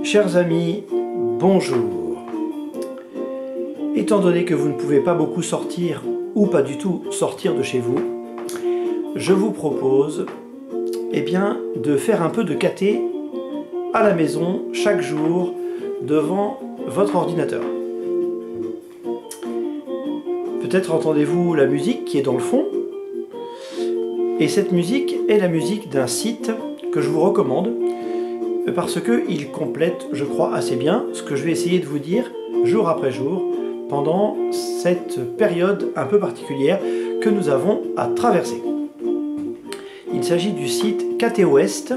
Chers amis, bonjour. Étant donné que vous ne pouvez pas beaucoup sortir, ou pas du tout sortir de chez vous, je vous propose de faire un peu de caté à la maison chaque jour devant votre ordinateur. Peut-être entendez-vous la musique qui est dans le fond, et cette musique est la musique d'un site que je vous recommande parce qu'il complète, je crois, assez bien ce que je vais essayer de vous dire jour après jour pendant cette période un peu particulière que nous avons à traverser. Il s'agit du site KTOest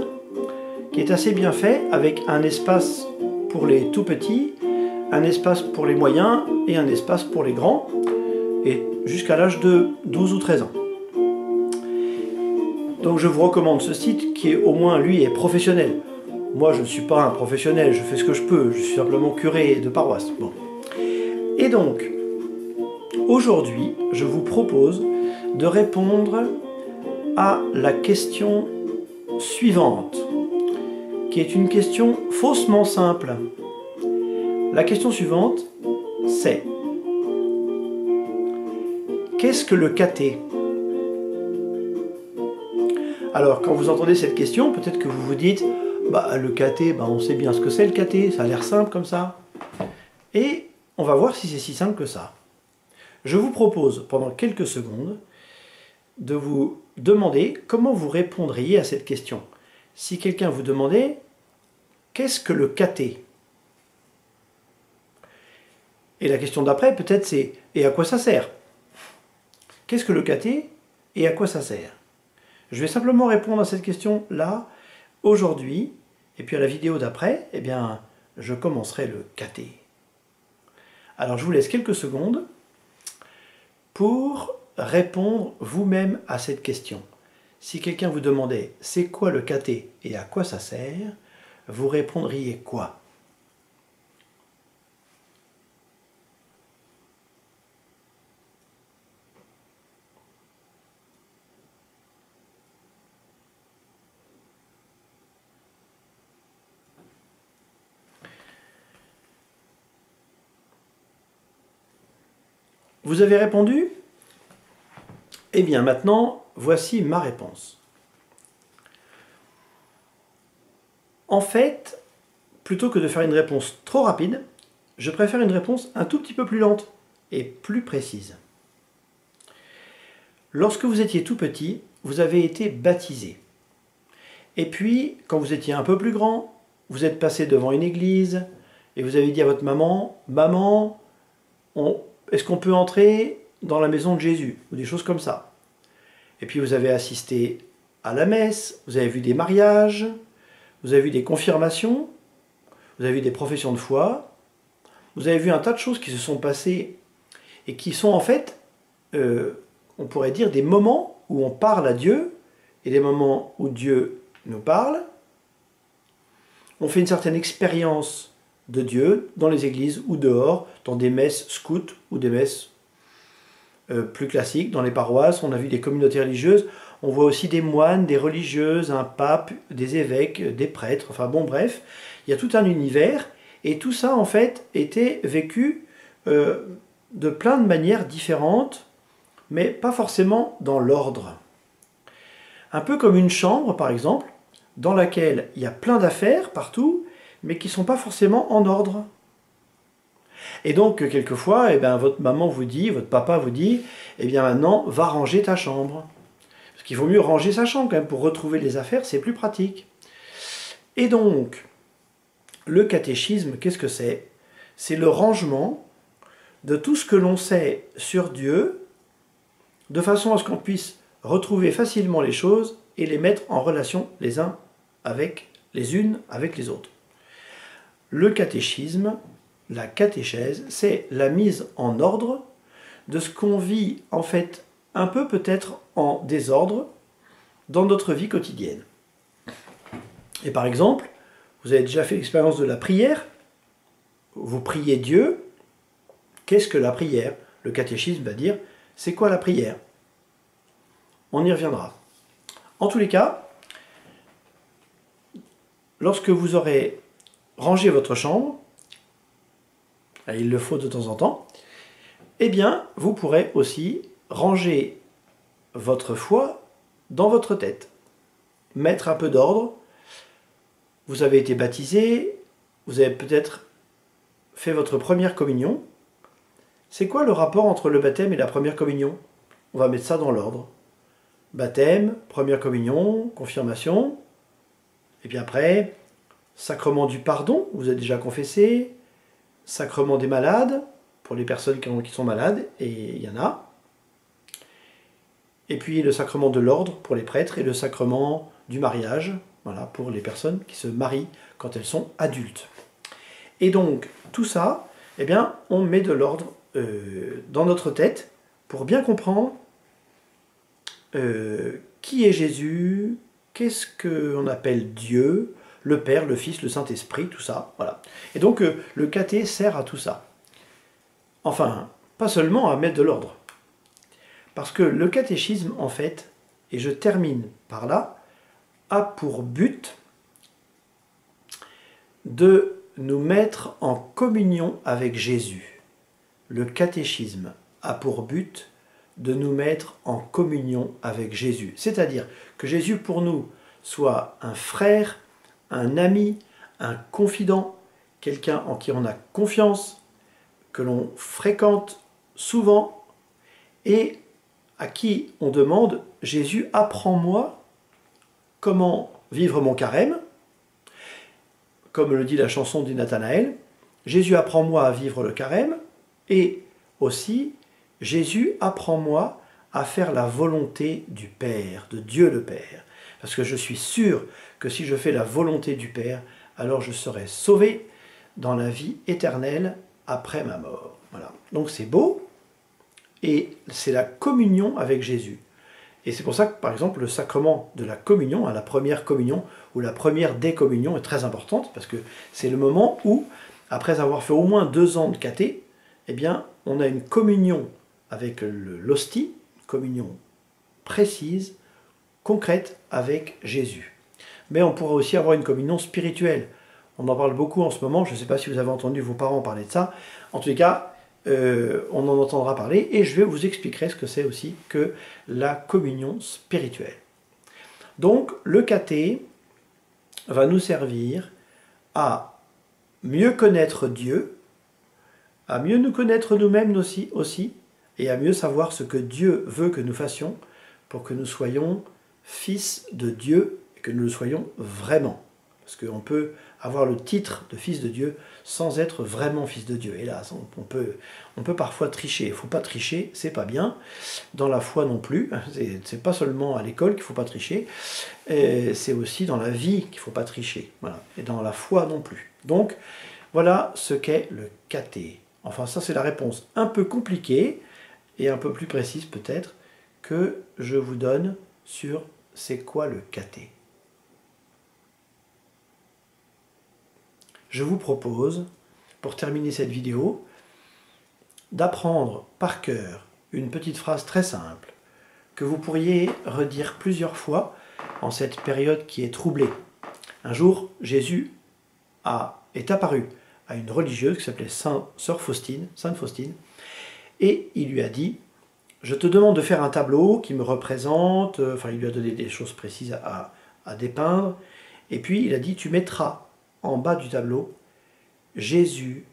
qui est assez bien fait avec un espace pour les tout petits, un espace pour les moyens et un espace pour les grands, et jusqu'à l'âge de 12 ou 13 ans. Donc je vous recommande ce site qui est au moins, lui, est professionnel. Moi je ne suis pas un professionnel, je fais ce que je peux, je suis simplement curé de paroisse. Bon. Et donc, aujourd'hui, je vous propose de répondre à la question suivante, qui est une question faussement simple. La question suivante, c'est: qu'est-ce que le caté? Alors, quand vous entendez cette question, peut-être que vous vous dites: le caté, on sait bien ce que c'est le caté, ça a l'air simple comme ça. Et on va voir si c'est si simple que ça. Je vous propose, pendant quelques secondes, de vous demander comment vous répondriez à cette question. Si quelqu'un vous demandait: qu'est-ce que le caté? Et la question d'après, peut-être, c'est: et à quoi ça sert? Qu'est-ce que le caté et à quoi ça sert? Je vais simplement répondre à cette question-là aujourd'hui, et puis à la vidéo d'après, je commencerai le caté. Alors je vous laisse quelques secondes pour répondre vous-même à cette question. Si quelqu'un vous demandait « c'est quoi le caté et à quoi ça sert ?», vous répondriez quoi? Vous avez répondu? Eh bien maintenant, voici ma réponse. En fait, plutôt que de faire une réponse trop rapide, je préfère une réponse un tout petit peu plus lente et plus précise. Lorsque vous étiez tout petit, vous avez été baptisé. Et puis, quand vous étiez un peu plus grand, vous êtes passé devant une église et vous avez dit à votre maman: « Maman, est-ce qu'on peut entrer dans la maison de Jésus ?» ou des choses comme ça. Et puis vous avez assisté à la messe, vous avez vu des mariages, vous avez vu des confirmations, vous avez vu des professions de foi, vous avez vu un tas de choses qui se sont passées et qui sont en fait, on pourrait dire, des moments où on parle à Dieu et des moments où Dieu nous parle. On fait une certaine expérience de Dieu dans les églises ou dehors, dans des messes scouts ou des messes plus classiques, dans les paroisses. On a vu des communautés religieuses, on voit aussi des moines, des religieuses, un pape, des évêques, des prêtres, enfin bon bref, il y a tout un univers, et tout ça en fait était vécu de plein de manières différentes, mais pas forcément dans l'ordre. Un peu comme une chambre par exemple, dans laquelle il y a plein d'affaires partout, mais qui ne sont pas forcément en ordre. Et donc, quelquefois, votre maman vous dit, votre papa vous dit, maintenant, va ranger ta chambre. Parce qu'il vaut mieux ranger sa chambre quand même, pour retrouver les affaires, c'est plus pratique. Et donc, le catéchisme, qu'est-ce que c'est? C'est le rangement de tout ce que l'on sait sur Dieu, de façon à ce qu'on puisse retrouver facilement les choses et les mettre en relation les uns avec les unes avec les autres. Le catéchisme, la catéchèse, c'est la mise en ordre de ce qu'on vit en fait un peu peut-être en désordre dans notre vie quotidienne. Et par exemple, vous avez déjà fait l'expérience de la prière, vous priez Dieu, qu'est-ce que la prière? Le catéchisme va dire, c'est quoi la prière? On y reviendra. En tous les cas, lorsque vous aurez rangez votre chambre, et il le faut de temps en temps, eh bien, vous pourrez aussi ranger votre foi dans votre tête. Mettre un peu d'ordre. Vous avez été baptisé, vous avez peut-être fait votre première communion. C'est quoi le rapport entre le baptême et la première communion? On va mettre ça dans l'ordre. Baptême, première communion, confirmation. Et puis après, sacrement du pardon, vous êtes déjà confessé. Sacrement des malades, pour les personnes qui sont malades, et il y en a. Et puis le sacrement de l'ordre pour les prêtres et le sacrement du mariage, voilà, pour les personnes qui se marient quand elles sont adultes. Et donc, tout ça, eh bien, on met de l'ordre dans notre tête pour bien comprendre qui est Jésus, qu'est-ce qu'on appelle Dieu, le Père, le Fils, le Saint-Esprit, tout ça, voilà. Et donc, le caté sert à tout ça. Enfin, pas seulement à mettre de l'ordre. Parce que le catéchisme, en fait, et je termine par là, a pour but de nous mettre en communion avec Jésus. Le catéchisme a pour but de nous mettre en communion avec Jésus. C'est-à-dire que Jésus, pour nous, soit un frère, un ami, un confident, quelqu'un en qui on a confiance, que l'on fréquente souvent et à qui on demande « Jésus, apprends-moi comment vivre mon carême », comme le dit la chanson du Nathanaël, « Jésus, apprends-moi à vivre le carême » et aussi « Jésus, apprends-moi à faire la volonté du Père, de Dieu le Père ». Parce que je suis sûr que si je fais la volonté du Père, alors je serai sauvé dans la vie éternelle après ma mort. Voilà. Donc c'est beau, et c'est la communion avec Jésus. Et c'est pour ça que, par exemple, le sacrement de la communion, la première communion, ou la première décommunion est très importante, parce que c'est le moment où, après avoir fait au moins 2 ans de caté, eh bien, on a une communion avec l'hostie, une communion précise, concrète avec Jésus. Mais on pourra aussi avoir une communion spirituelle. On en parle beaucoup en ce moment, je ne sais pas si vous avez entendu vos parents parler de ça. En tous les cas, on en entendra parler et je vais vous expliquer ce que c'est aussi que la communion spirituelle. Donc, le caté va nous servir à mieux connaître Dieu, à mieux nous connaître nous-mêmes aussi, et à mieux savoir ce que Dieu veut que nous fassions pour que nous soyons fils de Dieu et que nous le soyons vraiment. Parce qu'on peut avoir le titre de fils de Dieu sans être vraiment fils de Dieu. Hélas, on peut parfois tricher. Il ne faut pas tricher, c'est pas bien. Dans la foi non plus. C'est pas seulement à l'école qu'il ne faut pas tricher. C'est aussi dans la vie qu'il ne faut pas tricher. Voilà. Et dans la foi non plus. Donc, voilà ce qu'est le caté. Enfin, ça c'est la réponse un peu compliquée et un peu plus précise peut-être que je vous donne sur c'est quoi le caté. Je vous propose, pour terminer cette vidéo, d'apprendre par cœur une petite phrase très simple que vous pourriez redire plusieurs fois en cette période qui est troublée. Un jour, Jésus est apparu à une religieuse qui s'appelait Sainte Faustine, et il lui a dit « Je te demande de faire un tableau qui me représente », enfin il lui a donné des choses précises à dépeindre, et puis il a dit « Tu mettras en bas du tableau, Jésus,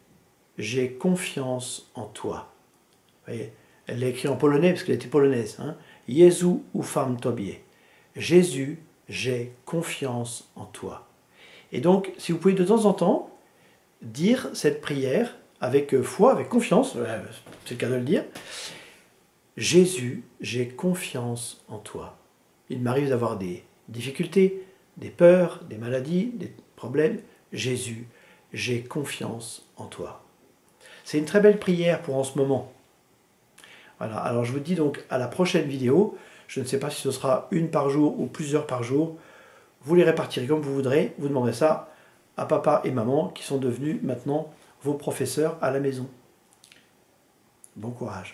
j'ai confiance en toi. » Vous voyez, elle l'a écrit en polonais parce qu'elle était polonaise. Hein. Jezu ufam tobie. Jésus, j'ai confiance en toi. Et donc, si vous pouvez de temps en temps dire cette prière avec foi, avec confiance, c'est le cas de le dire. Jésus, j'ai confiance en toi. Il m'arrive d'avoir des difficultés, des peurs, des maladies, des problèmes. Jésus, j'ai confiance en toi. C'est une très belle prière pour en ce moment. Voilà, alors je vous dis donc à la prochaine vidéo. Je ne sais pas si ce sera une par jour ou plusieurs par jour. Vous les répartirez comme vous voudrez. Vous demanderez ça à papa et maman qui sont devenus maintenant vos professeurs à la maison. Bon courage.